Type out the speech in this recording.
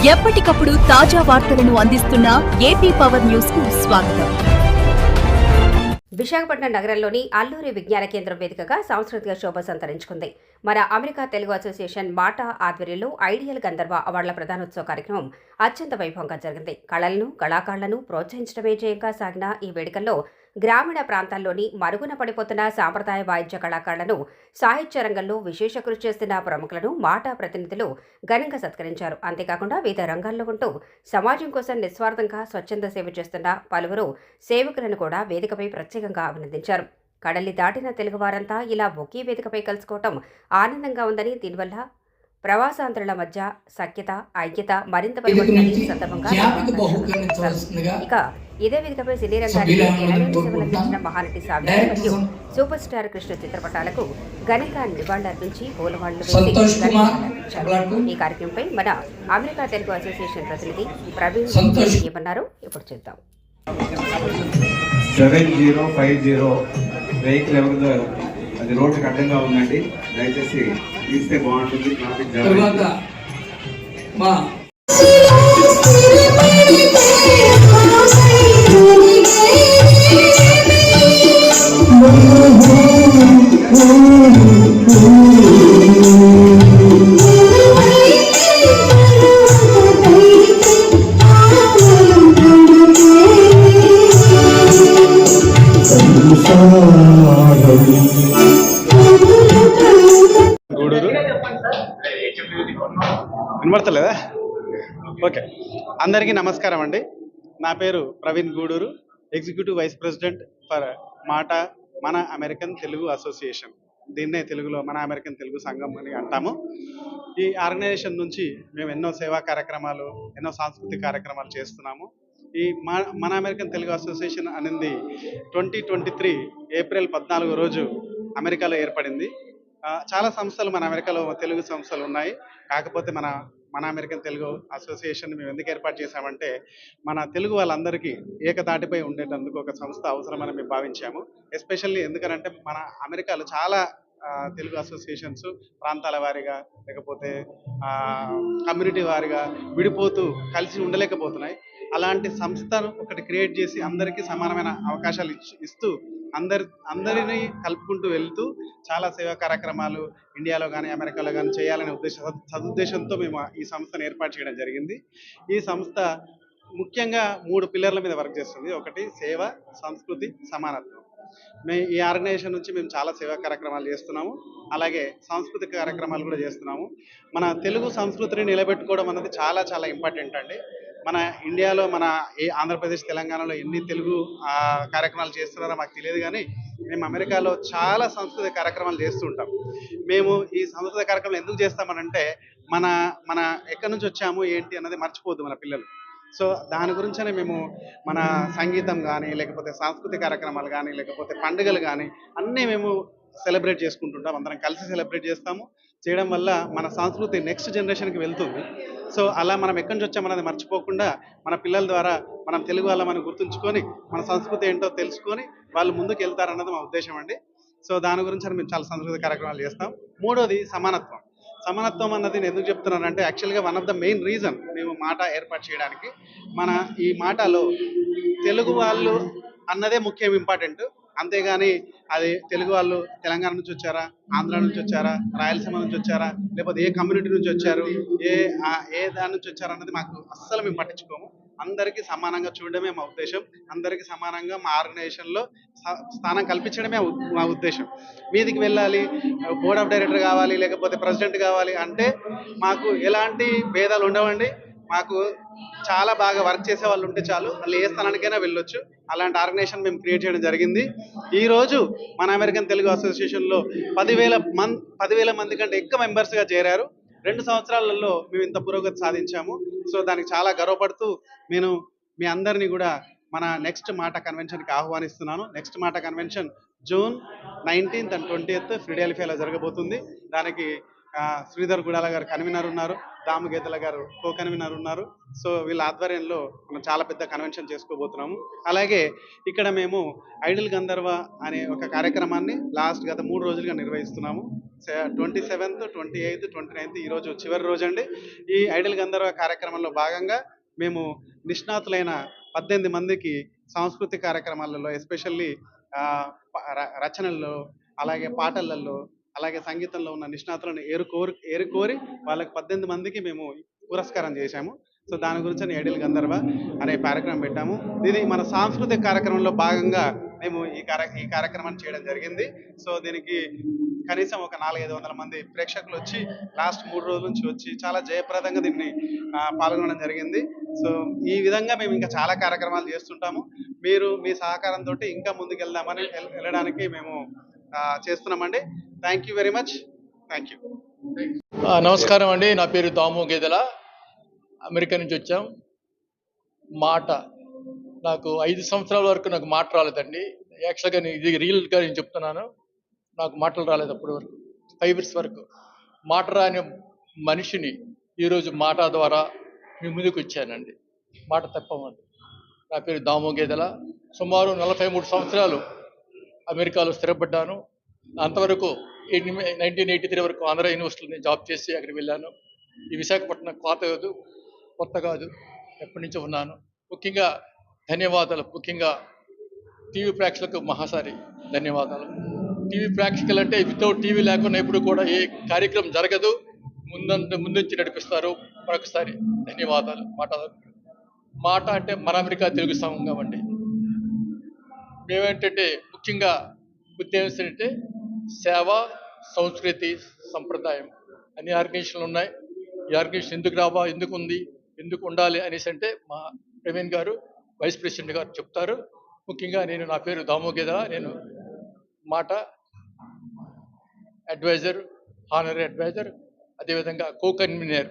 ఎప్పటికప్పుడు తాజా వార్తలను అందిస్తున్న ఏపీ పవర్ న్యూస్ కు స్వాగతం. విశాఖపట్నం నగరంలోని అల్లూరి విజ్ఞాన కేంద్రం వేదికగా సాంస్కృతిక శోభ సంతరించుకుంది. మన అమెరికా తెలుగు అసోసియేషన్ మాటా ఆధ్వర్యంలో ఐడియల్ గంధర్వ అవార్డుల ప్రదానోత్సవ కార్యక్రమం అత్యంత వైభవంగా జరిగింది. కళలను, కళాకారులను ప్రోత్సహించడమే ధ్యేయంగా సాగిన ఈ వేడుకల్లో గ్రామీణ ప్రాంతాల్లోని మరుగున పడిపోతున్న సాంప్రదాయ వాయిద్య కళాకారులను, సాహిత్య రంగంలో విశేష కృషి చేస్తున్న ప్రముఖులను మాటా ప్రతినిధులు ఘనంగా సత్కరించారు. అంతేకాకుండా వివిధ రంగాల్లో ఉంటూ సమాజం కోసం నిస్వార్థంగా స్వచ్ఛంద సేవ చేస్తున్న పలువురు సేవకులను కూడా వేదికపై ప్రత్యేకంగా అభినందించారు. కడలి దాటిన తెలుగువారంతా ఇలా ఒకే వేదికపై కలుసుకోవటం ఆనందంగా ఉందని, దీనివల్ల ప్రవాసాంధ్రుల మధ్య సఖ్యత, ఐక్యత మరింత బలపడుతుందని సందర్భంగా ఇక ఇదే వేదికపై సినీ రంగానికి ఎనలేని సేవలందించిన మహానటి సావిత్రి మరియు సూపర్ స్టార్ కృష్ణ చిత్రపటాలకు ఘనంగా నివాళులర్పించి పూలమాలలు వేసి ఈ కార్యక్రమంపై మన అమెరికా తెలుగు అసోసియేషన్ ప్రతినిధి ప్రవీణ్ ఏమన్నారు ఇప్పుడు చూద్దాం. 7050 వెహికల్ ఎవరిదో అది రోడ్డుకి అడ్డంగా ఉందండి, దయచేసి తీస్తే బాగుంటుంది. Traffic jam. వినబడతలేదా? ఓకే, అందరికీ నమస్కారం అండి. నా పేరు Praveen Guduru, executive vice president for MATA మన అమెరికన్ తెలుగు అసోసియేషన్. దీన్నే తెలుగులో మన అమెరికన్ తెలుగు సంఘం అని అంటాము. ఈ ఆర్గనైజేషన్ నుంచి మేము ఎన్నో సేవా కార్యక్రమాలు, ఎన్నో సాంస్కృతిక కార్యక్రమాలు చేస్తున్నాము. ఈ మన అమెరికన్ తెలుగు అసోసియేషన్ అనేది 2023 ఏప్రిల్ 14 రోజు అమెరికాలో ఏర్పడింది. చాలా సంస్థలు మన అమెరికాలో తెలుగు సంస్థలు ఉన్నాయి. కాకపోతే మన అమెరికన్ తెలుగు అసోసియేషన్ మేము ఎందుకు ఏర్పాటు చేశామంటే, మన తెలుగు వాళ్ళందరికీ ఏకతాటిపై ఉండేటందుకు ఒక సంస్థ అవసరమని మేము భావించాము. ఎస్పెషల్లీ ఎందుకనంటే మన అమెరికాలో చాలా తెలుగు అసోసియేషన్స్ ప్రాంతాల వారీగా లేకపోతే కమ్యూనిటీ వారీగా విడిపోతూ కలిసి ఉండలేకపోతున్నాయి. అలాంటి సంస్థను ఒకటి క్రియేట్ చేసి అందరికీ సమానమైన అవకాశాలు ఇస్తూ అందరినీ కలుపుకుంటూ వెళ్తూ చాలా సేవా కార్యక్రమాలు ఇండియాలో కానీ అమెరికాలో కానీ చేయాలనే సదుద్దేశంతో మేము ఈ సంస్థను ఏర్పాటు చేయడం జరిగింది. ఈ సంస్థ ముఖ్యంగా 3 పిల్లర్ల మీద వర్క్ చేస్తుంది. ఒకటి సేవ, సంస్కృతి, సమానత్వం. ఈ ఆర్గనైజేషన్ నుంచి మేము చాలా సేవా కార్యక్రమాలు చేస్తున్నాము. అలాగే సాంస్కృతిక కార్యక్రమాలు కూడా చేస్తున్నాము. మన తెలుగు సంస్కృతిని నిలబెట్టుకోవడం అన్నది చాలా చాలా ఇంపార్టెంట్ అండి. మన ఇండియాలో మన ఆంధ్రప్రదేశ్, తెలంగాణలో ఎన్ని తెలుగు కార్యక్రమాలు చేస్తున్నారో మాకు తెలియదు, కానీ మేము అమెరికాలో చాలా సాంస్కృతిక కార్యక్రమాలు చేస్తూ ఉంటాం. మేము ఈ సాంస్కృతిక కార్యక్రమాలు ఎందుకు చేస్తామనంటే, మన ఎక్కడి నుంచి వచ్చాము ఏంటి అన్నది మర్చిపోద్దు మన పిల్లలు. సో దాని గురించనే మేము మన సంగీతం కానీ, లేకపోతే సాంస్కృతిక కార్యక్రమాలు కానీ, లేకపోతే పండుగలు కానీ అన్నీ మేము సెలబ్రేట్ చేసుకుంటుంటాం. అందరం కలిసి సెలబ్రేట్ చేస్తాము. చేయడం వల్ల మన సంస్కృతి నెక్స్ట్ జనరేషన్కి వెళ్తుంది. సో అలా మనం ఎక్కడి నుంచి వచ్చామన్నది మర్చిపోకుండా మన పిల్లల ద్వారా మనం తెలుగు వాళ్ళని గుర్తుంచుకొని మన సంస్కృతి ఏంటో తెలుసుకొని వాళ్ళు ముందుకు వెళ్తారన్నది మా ఉద్దేశం అండి. సో దాని గురించి మేము చాలా సాంస్కృతిక కార్యక్రమాలు చేస్తాం. మూడోది సమానత్వం. సమానత్వం అన్నది నేను ఎందుకు చెప్తున్నానంటే, యాక్చువల్గా one of the main reason మేము మాటా ఏర్పాటు చేయడానికి, మన ఈ మాటాలో తెలుగు వాళ్ళు అన్నదే ముఖ్యం, ఇంపార్టెంట్. అంతేగాని అది తెలుగు వాళ్ళు తెలంగాణ నుంచి వచ్చారా, ఆంధ్ర నుంచి వచ్చారా, రాయలసీమ నుంచి వచ్చారా, లేకపోతే ఏ కమ్యూనిటీ నుంచి వచ్చారు, ఏ దాని నుంచి వచ్చారు అన్నది మాకు అస్సలు మేము పట్టించుకోము. అందరికీ సమానంగా చూడడమే మా ఉద్దేశం. అందరికీ సమానంగా మా ఆర్గనైజేషన్లో స్థానం కల్పించడమే మా ఉద్దేశం. మీదికి వెళ్ళాలి, బోర్డ్ ఆఫ్ డైరెక్టర్ కావాలి, లేకపోతే ప్రెసిడెంట్ కావాలి అంటే మాకు ఎలాంటి భేదాలు ఉండవండి. మాకు చాలా బాగా వర్క్ చేసే వాళ్ళు ఉంటే చాలు, వాళ్ళు ఏ స్థానానికైనా వెళ్ళొచ్చు. అలాంటి ఆర్గనైజేషన్ మేము క్రియేట్ చేయడం జరిగింది. ఈరోజు మన అమెరికన్ తెలుగు అసోసియేషన్లో 10,000 మంది కంటే ఎక్కువ మెంబర్స్గా చేరారు. 2 సంవత్సరాలలో మేము ఇంత పురోగతి సాధించాము. సో దానికి చాలా గర్వపడుతూ నేను మీ అందరినీ కూడా మన నెక్స్ట్ మాటా కన్వెన్షన్కి ఆహ్వానిస్తున్నాను. నెక్స్ట్ మాటా convention June 19th and 20th ఫిలడెల్ఫియాలో జరగబోతుంది. దానికి శ్రీధర్ గుడాల గారు కన్వీనర్ ఉన్నారు, దాము గేదెల గారు కో కన్వీనర్ ఉన్నారు. సో వీళ్ళ ఆధ్వర్యంలో మనం చాలా పెద్ద కన్వెన్షన్ చేసుకోబోతున్నాము. అలాగే ఇక్కడ మేము ఐడియల్ గంధర్వ అనే ఒక కార్యక్రమాన్ని గత 3 రోజులుగా నిర్వహిస్తున్నాము. 27th, 28th, 29th ఈరోజు చివరి రోజు అండి. ఈ ఐడియల్ గంధర్వ కార్యక్రమంలో భాగంగా మేము నిష్ణాతులైన 18 మందికి సాంస్కృతిక కార్యక్రమాలలో ఎస్పెషల్లీ రచనల్లో, అలాగే పాటలలో, అలాగే సంగీతంలో ఉన్న నిష్ణాతులను ఏరుకోరి వాళ్ళకి 18 మందికి మేము పురస్కారం చేశాము. సో దాని గురించి ఐడియల్ గంధర్వ అనే కార్యక్రమం పెట్టాము. ఇది మన సాంస్కృతిక కార్యక్రమంలో భాగంగా మేము ఈ కార్యక్రమాన్ని చేయడం జరిగింది. సో దీనికి కనీసం ఒక 400-500 మంది ప్రేక్షకులు వచ్చి లాస్ట్ 3 రోజుల నుంచి వచ్చి చాలా జయప్రదంగా దీన్ని పాల్గొనడం జరిగింది. సో ఈ విధంగా మేము ఇంకా చాలా కార్యక్రమాలు చేస్తుంటాము. మీరు మీ సహకారంతో ఇంకా ముందుకు వెళ్ళడానికి మేము చేస్తున్నామండి. Thank you very much. Thank you. నమస్కారం అండి. నా పేరు దాము గేదెల, అమెరికా నుంచి వచ్చాం. మాట నాకు 5 సంవత్సరాల వరకు నాకు మాట రాలేదండి. యాక్చువల్గా ఇది రియల్గా నేను చెప్తున్నాను, నాకు మాటలు రాలేదు అప్పటి వరకు. 5 years వరకు మాట రాని మనిషిని ఈరోజు మాట ద్వారా మీ ముందుకు వచ్చానండి. మాట తప్పమండి. నా పేరు దాము గేదెల. సుమారు 43 సంవత్సరాలు అమెరికాలో స్థిరపడ్డాను. అంతవరకు 1983 వరకు ఆంధ్ర యూనివర్సిటీలో నేను జాబ్ చేసి అక్కడికి వెళ్ళాను. ఈ విశాఖపట్నం కొత్త కాదు, ఎప్పటి నుంచో ఉన్నాను. ముఖ్యంగా ధన్యవాదాలు, ముఖ్యంగా టీవీ ప్రేక్షకులకు మహాసారి ధన్యవాదాలు. టీవీ ప్రేక్షకులు అంటే వితౌట్ టీవీ లేకుండా ఎప్పుడు కూడా ఏ కార్యక్రమం జరగదు, ముందుంచి నడిపిస్తారు. మరొకసారి ధన్యవాదాలు. మాట అంటే మన అమెరికా తెలుగు సంఘం అండి. మేమేంటంటే ముఖ్యంగా ఉద్దేశం ఏంటంటే సేవ, సంస్కృతి, సంప్రదాయం అన్ని ఆర్గనైజేషన్లు ఉన్నాయి. ఈ ఆర్గనైజేషన్ ఎందుకు ఉంది, ఎందుకు ఉండాలి అనేసి అంటే మా ప్రవీణ్ గారు, వైస్ ప్రెసిడెంట్ గారు చెప్తారు. ముఖ్యంగా నా పేరు దాము గేదెల. నేను మాట అడ్వైజర్, హానరీ అడ్వైజర్, అదేవిధంగా కో కన్వీనర్